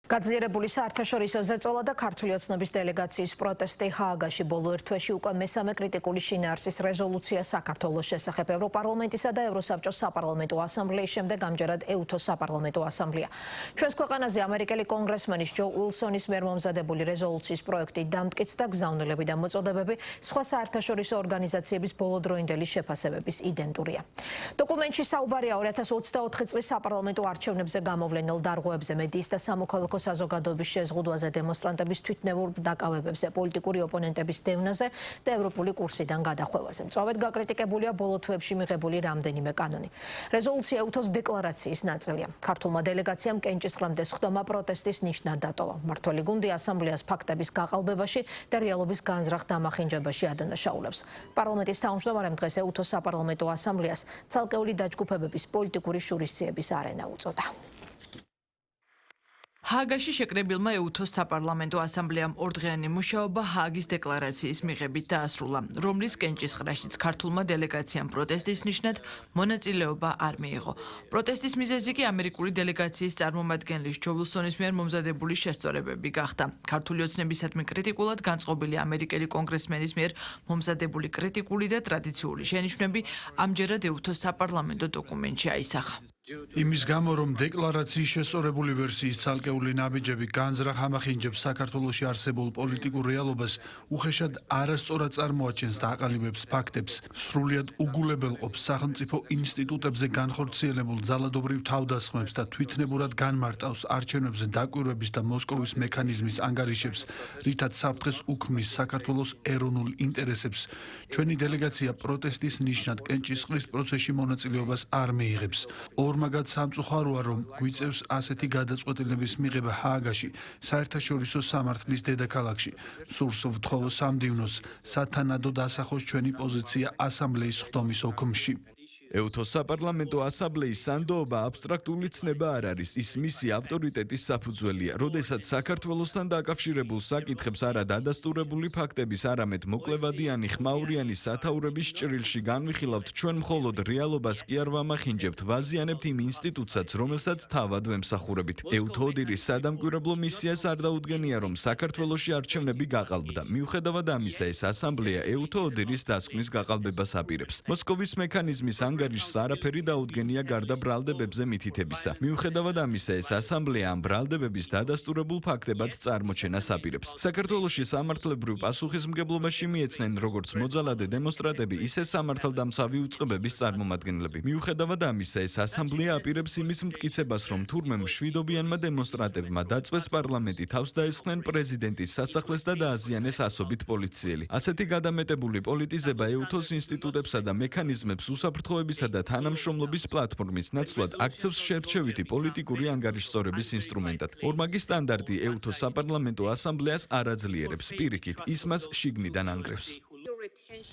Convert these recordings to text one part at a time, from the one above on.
გაძლიერებული საერთაშორისო ზეწოლა და ქართული ოცნების დელეგაციის პროტესტი ჰააგაში ბოლო ერთ თვეში უკვე მესამე კრიტიკული შინაარსის რეზოლუცია საქართველოს შესახებ ევროპარლამენტისა და ევროსაბჭოს საპარლამენტო ასამბლეის შემდეგ ამჯერად ეუთოს საპარლამენტო ასამბლეა. ჩვენს ქვეყანაზე ამერიკელი კონგრესმენის ჯო უილსონის მიერ მომზადებული რეზოლუციის პროექტი დამტკიცდა გზავნილები და მოწოდებები სხვა საერთაშორისო ორგანიზაციების ბოლოდროინდელი შეფასებების იდენტურია. დოკუმენტში საუბარია 2024 წლის საპარლამენტო არჩევნებზე გამოვლენილ დარღვევებზე, მედიის და სამოქალაქო საზოგადოების შეზღუდვაზე, დემონსტრანტების თვითნებურ დაკავებებზე, პოლიტიკური ოპონენტების დევნაზე და ევროპული კურსიდან გადახვევაზე. მწვავედ გაკრიტიკებულია ბოლო თვეებში მიღებული რამდენიმე კანონი. რეზოლუცია ეუთოს დეკლარაციის ნაწილია. ქართულმა დელეგაციამ კენჭისყრამდე სხდომა პროტესტის ნიშნად დატოვა. მმართველი გუნდი ასამბლეას ფაქტების გაყალბებაში და რეალობის განზრახ დამახინჯებაში ადანაშაულებს. პარლამენტის თავმჯდომარემ დღეს ეუთოს საპარლამენტო ასამბლეას ცალკეული დაჯგუფებების პოლიტიკური შურისძიების არენა უწოდა. ჰააგაში შეკრებილმა ეუთოს საპარლამენტო ასამბლეამ ორდღიანი მუშაობა ჰააგის დეკლარაციის მიღებით დაასრულა, რომლის კენჭისყრაშიც ქართულმა დელეგაციამ პროტესტის ნიშნად მონაწილეობა არ მიიღო. პროტესტის მიზეზი კი ამერიკული დელეგაციის წარმომადგენლის ჯო უილსონის მიერ მომზადებული შესწორებები გახდა. ქართული ოცნებისადმი კრიტიკულად განწყობილი ამერიკელი კონგრესმენის მიერ მომზადებული კრიტიკული და ტრადიციული შენიშვნები ამჯერად ეუთოს საპარლამენტო დოკუმენტში აისახა. იმის გამო, რომ დეკლარაციის შესწორებული ვერსიის ცალკეული ნაბიჯები განზრახ ამახინჯებს საქართველოში არსებულ პოლიტიკურ რეალობას, უხეშად არასწორად წარმოაჩენს და აყალიბებს ფაქტებს, სრულიად უგულებელყოფს სახელმწიფო ინსტიტუტებზე განხორციელებულ ძალადობრივ თავდასხმებს და თვითნებურად განმარტავს არჩევნებზე დაკვირვების და მოსკოვის მექანიზმის ანგარიშებს, რითაც საფრთხეს უქმნის საქართველოს ეროვნულ ინტერესებს. ჩვენი დელეგაცია პროტესტის ნიშნად კენჭისყრის პროცესში მონაწილეობას არ მიიღებს. ორმაგად სამწუხაროა, რომ გვიწევს ასეთი გადაწყვეტილების მიღება ჰააგაში, საერთაშორისო სამართლის დედაქალაქში. სურს ვთხოვო სამდივნოს, სათანადოდ ასახოს ჩვენი პოზიცია ასამბლეის სხდომის ოქმში. ეუთოს საპარლამენტო ასამბლეის სანდოობა აბსტრაქტული ცნება არ არის, ის მისი ავტორიტეტის საფუძველია, როდესაც საქართველოსთან დაკავშირებულ საკითხებს არა დადასტურებული ფაქტების, არამედ მოკლევადიანი ხმაურიანი სათაურების ჭრილში განვიხილავთ, ჩვენ მხოლოდ რეალობას კი არ ვამახინჯებთ, ვაზიანებთ იმ ინსტიტუტსაც, რომელსაც თავად ვემსახურებით. ეუთო ოდირის სადამკვირვებლო მისიას არ დაუდგენია, რომ საქართველოში არჩევნები გაყალბდა. მიუხედავად ამისა, ეს ასამბლეა ეუთო ოდირის დასკვნის გაყალბებას აპირებს. მოსკოვის მექანიზმის ანგარიშს არაფერი დაუდგენია გარდა ბრალდებებზე მითითებისა. მიუხედავად ამისა, ეს ასამბლეა ამ ბრალდებების დადასტურებულ ფაქტებად წარმოჩენას აპირებს. საქართველოში სამართლებრივ პასუხისმგებლობაში მიეცნენ როგორც მოძალადე დემონსტრანტები, ისე სამართალდამცავი უწყებების წარმომადგენლები. მიუხედავად ამისა, ეს ასამბლეა აპირებს იმის მტკიცებას, რომ თურმე მშვიდობიანმა დემონსტრანტებმა დაწვეს პარლამენტი, თავს დაესხნენ პრეზიდენტის სასახლეს და დააზიანეს ასობით პოლიციელი. ასეთი გადამეტებული პოლიტიზება ეუთოს ინსტიტუტებსა და მექანიზმებს უსაფრთხოებისა და თანამშრომლობის პლატფორმის ნაცვლად აქცევს შერჩევითი პოლიტიკური ანგარიშსწორების ინსტრუმენტად. ორმაგი სტანდარტი ეუთოს საპარლამენტო ასამბლეას არ აძლიერებს, პირიქით, ის მას შიგნიდან ანგრევს.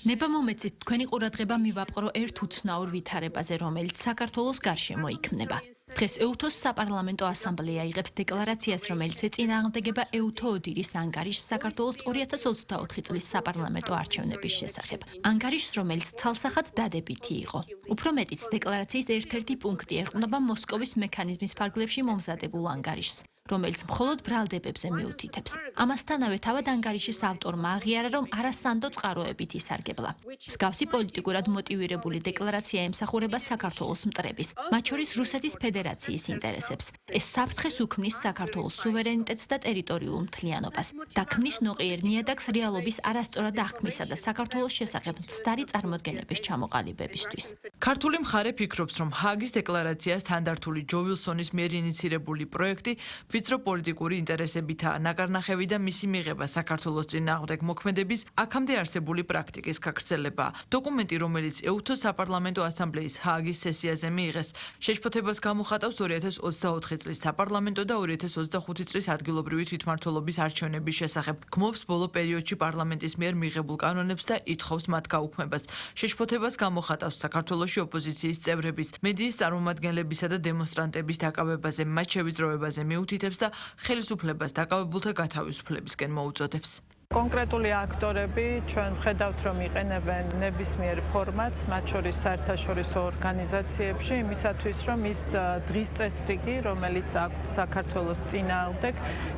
ნება მომეცით, თქვენი ყურადღება მივაპყრო ერთ უცნაურ ვითარებაზე, რომელიც საქართველოს გარშემო იქმნება. დღეს ეუთოს საპარლამენტო ასამბლეა იღებს დეკლარაციას, რომელიც ეწინააღმდეგება ეუთო ოდირის ანგარიშს საქართველოს 2024 წლის საპარლამენტო არჩევნების შესახებ. ანგარიშს, რომელიც ცალსახად დადებითი იყო. უფრო მეტიც, დეკლარაციის ერთ-ერთი პუნქტი ერყმობა მოსკოვის მექანიზმის ფარგლებში მომზადებულ ანგარიშს, რომელიც მხოლოდ ბრალდებებზე მიუთითებს. ამასთანავე თავად ანგარიშის ავტორმა აღიარა, რომ არასანდო წყაროებით ისარგებლა. მსგავსი პოლიტიკურად მოტივირებული დეკლარაცია ემსახურება საქართველოს მტრების, მათ შორის რუსეთის ფედერაციის ინტერესებს. ეს საფრთხეს უქმნის საქართველოს სუვერენიტეტს და ტერიტორიულ მთლიანობას და ქმნის ნოყიერ ნიადაგს რეალობის არასწორად აღქმისა და საქართველოს შესახებ მცდარი წარმოდგენების ჩამოყალიბებისთვის. ქართული მხარე ფიქრობს, რომ ჰააგის დეკლარაციას თანდართული ჯო უილსონის მიერ ინიცირებული პროექტი ვიწრო პოლიტიკური ინტერესებითაა ნაკარნახევი და მისი მიღება საქართველოს წინააღმდეგ მოქმედების აქამდე არსებული პრაქტიკის გაგრძელებაა. დოკუმენტი, რომელიც ეუთოს საპარლამენტო ასამბლეის ჰააგის სესიაზე მიიღეს, შეშფოთებას გამოხატავს 2024 წლის საპარლამენტო და 2025 წლის ადგილობრივი თვითმმართველობის არჩევნების შესახებ. გმობს ბოლო პერიოდში პარლამენტის მიერ მიღებულ კანონებს და ითხოვს მათ გაუქმებას. შეშფოთებას გამოხატავს საქართველოში ოპოზიციის წევრების, მედიის წარმომადგენლებისა და დემონსტრანტების დაკავებაზე, მათ შევიწროებაზე მიუთითებს და ხელისუფლებას დაკავებულთა გათავისუფლებისკენ მოუწოდებს. კონკრეტული აქტორები ჩვენ ვხედავთ, რომ იყენებენ ნებისმიერ ფორმატს, მათ შორის საერთაშორისო ორგანიზაციებში, იმისათვის, რომ ის დღის წესრიგი, რომელიც აქვთ საქართველოს წინააღმდეგ,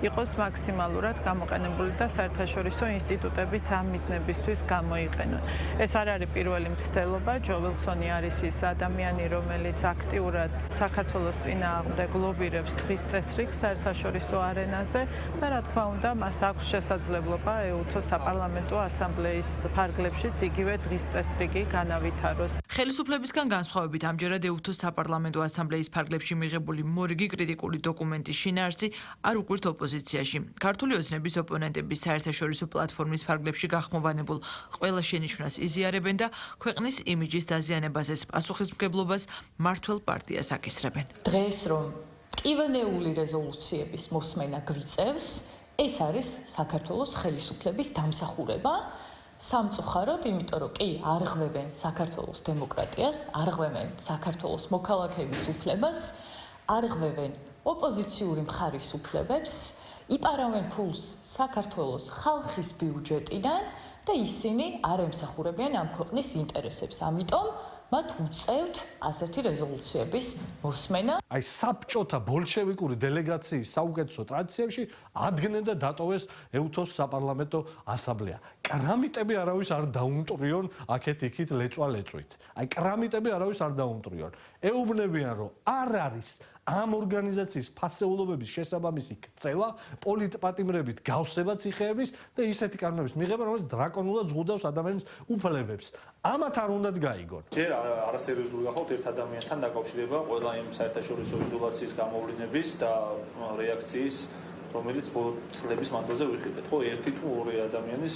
იყოს მაქსიმალურად გამოყენებული და საერთაშორისო ინსტიტუტებიც ამ მიზნებისთვის გამოიყენონ. ეს არ არის პირველი მცდელობა, ჯო ვილსონი არის ის ადამიანი, რომელიც აქტიურად საქართველოს წინააღმდეგ ლობირებს დღის წესრიგს საერთაშორისო არენაზე და რა თქმა უნდა, მას აქვს შესაძლებლობა ეუთოს საპარლამენტო ასამბლეის ფარგლებშიც იგივე დღის წესრიგი განავითაროს. ხელისუფლებისგან განსხვავებით ამჯერად ეუთოს საპარლამენტო ასამბლეის ფარგლებში მიღებული მორიგი კრიტიკული დოკუმენტის შინაარსი არ უკვირთ ოპოზიციაში. ქართული ოცნების ოპონენტების საერთაშორისო პლატფორმის ფარგლებში გახმოვანებულ ყველა შენიშვნას იზიარებენ და ქვეყნის იმიჯის დაზიანებაზეც პასუხისმგებლობას მმართველ პარტიას აკისრებენ. დღეს რომ ტკივენეული რეზოლუციების მოსმენა გვიწევს, ეს არის საქართველოს ხელისუფლების დამსახურება სამწუხაროდ, იმიტომ რომ კი არღვევენ საქართველოს დემოკრატიას, არღვევენ საქართველოს მოქალაქეების უფლებას, არღვევენ ოპოზიციური მხარის უფლებებს, იპარავენ ფულს საქართველოს ხალხის ბიუჯეტიდან და ისინი არ ემსახურებიან ამ ქვეყნის ინტერესებს. ამიტომ მათ უწევთ ასეთი რეზოლუციების მოსმენა. აი საბჭოთა ბოლშევიკური დელეგაციის საუკეთესო ტრადიციებში ადგენენ და დატოვეს ეუთოს საპარლამენტო ასამბლეა. კრამიტები არავის არ დაუმტრიონ აქეთ-იქით ლეწვა-ლეწვით. აი კრამიტები არავის არ დაუმტრიონ. ეუბნებიან, რომ არ არის ამ ორგანიზაციის ფასეულობების შესაბამისი ქცევა, პოლიტპატიმრებით გავსება ციხეების და ისეთი კანონების მიღება, რომელიც დრაკონულად ზღუდავს ადამიანის უფლებებს. ამათ არ უნდათ გაიგონ. ჯერ არასერიოზული გახავთ ერთ ადამიანთან დაკავშირება ყველა იმ საერთაშორისო იზოლაციის გამოვლენების და რეაქციის, რომელიც ბოლო წლების მანძილზე ვიხილეთ. ხო, ერთი თუ ორი ადამიანის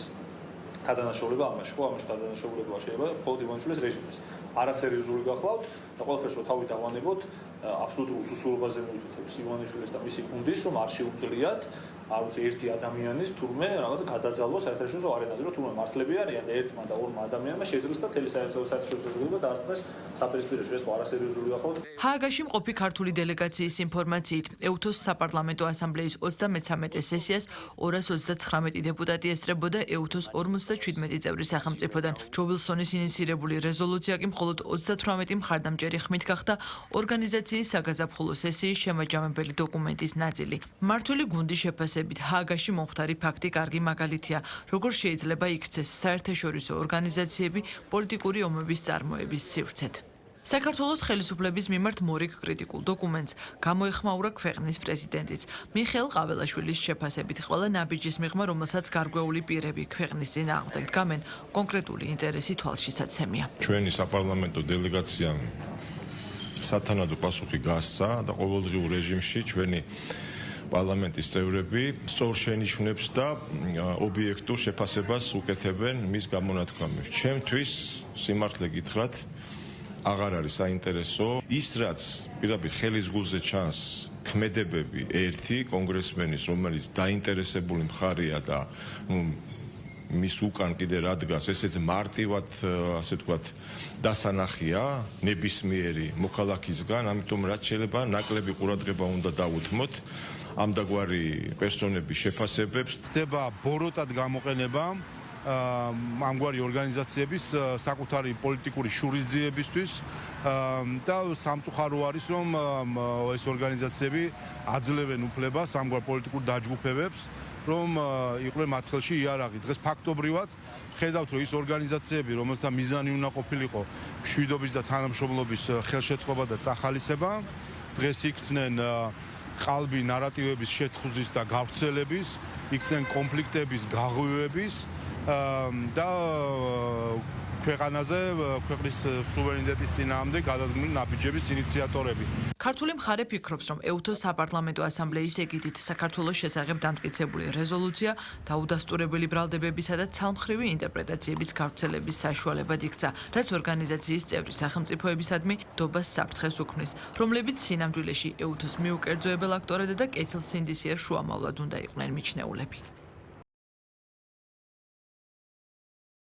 თანადანაშაულება ამაში, ხო, ამაში თანადანაშაულება შეიძლება მხოლოდ ივანიშვილის რეჟიმის. არასერიოზული გახლავთ და ყველაფერს რო თავი დავანებოთ, აბსოლუტურ უსუსურობაზე მივიხილეთ ივანიშვილის და მისი გუნდის, რომ არ შეუძლიათ არ ვიცი ერთი ადამიანის თურმე რაღაცა გადაძალვა საერთაშორისო არენაზე, რომ თურმე მართლები არიან და ერთმა და ორმა ადამიანმა შეძლეს და თელი საერთაშორისო საზოგადოება დაარქმეს საპირისპიროში. ეს არასერიოზული გახლავთ. ჰააგაში მყოფი ქართული დელეგაციის ინფორმაციით, ეუთოს საპარლამენტო ასამბლეის 33 სესიას 229 დეპუტატი ესწრებოდა ეუთოს 57 წევრი სახელმწიფოდან. ჯო ვილსონის ინიციირებული რეზოლუცია კი მხოლოდ 38 მხარდამჭერი ხმით გახდა ორგანიზაციის საგაზაფხულო სესიის შემაჯამებელი დოკუმენტის ნაწილი. მმართველი გუნდის შეფასებით ჰააგაში მომხდარი ფაქტი კარგი მაგალითია, როგორ შეიძლება იქცეს საერთაშორისო ორგანიზაციები პოლიტიკური ომების წარმოების სივრცეთ. საქართველოს ხელისუფლების მიმართ მორიგ კრიტიკულ დოკუმენტს გამოეხმაურა ქვეყნის პრეზიდენტიც. მიხეილ ყაველაშვილის შეფასებით ყველა ნაბიჯის მიღმა, რომელსაც გარკვეული პირები ქვეყნის წინააღმდეგ დგამენ, კონკრეტული ინტერესი თვალშისაცემია. ჩვენი საპარლამენტო დელეგაციამ სათანადო პასუხი გასცა და ყოველდღიურ რეჟიმში ჩვენი პარლამენტის წევრები სწორ შენიშვნებს და ობიექტურ შეფასებას უკეთებენ მის გამონათქვამებს. ჩემთვის სიმართლე გითხრათ, აღარ არის საინტერესო ის, რაც პირდაპირ ხელის გულზე ჩანს ქმედებები ერთი კონგრესმენის, რომელიც დაინტერესებული მხარეა და მის უკან კიდე რა დგას, ესეც მარტივად, ასე ვთქვათ, დასანახია ნებისმიერი მოქალაქისგან, ამიტომ რაც შეიძლება ნაკლები ყურადღება უნდა დავუთმოთ ამდაგვარი პერსონების შეფასებებს. ხდება ბოროტად გამოყენება ამგვარი ორგანიზაციების საკუთარი პოლიტიკური შურისძიებისთვის და სამწუხარო არის, რომ ეს ორგანიზაციები აძლევენ უფლებას ამგვარ პოლიტიკურ დაჯგუფებებს, რომ იყვნენ მათ ხელში იარაღი. დღეს ფაქტობრივად ხედავთ, რომ ის ორგანიზაციები, რომელთა მიზანი უნდა ყოფილიყო მშვიდობის და თანამშრომლობის ხელშეწყობა და წახალისება, დღეს იქცნენ ყალბი ნარატივების შეთხზვის და გავრცელების, იქცნენ კონფლიქტების გაღვივების და ქვეყანაზე ქვეყნის სუვერენიტეტის წინააღმდეგ გადადგმული ნაბიჯების ინიციატორები. ქართული მხარე ფიქრობს, რომ ეუთოს საპარლამენტო ასამბლეის ეგიდით საქართველოს შესახებ დამტკიცებული რეზოლუცია დაუდასტურებელი ბრალდებებისა და ცალმხრივი ინტერპრეტაციების გავრცელების საშუალებად იქცა, რაც ორგანიზაციის წევრი სახელმწიფოებისადმი დობას საფრთხეს უქმნის, რომლებიც სინამდვილეში ეუთოს მიუკერძოებელ აქტორად და კეთილსინდისიერ შუამავლად უნდა იყვნენ მიჩნეულები.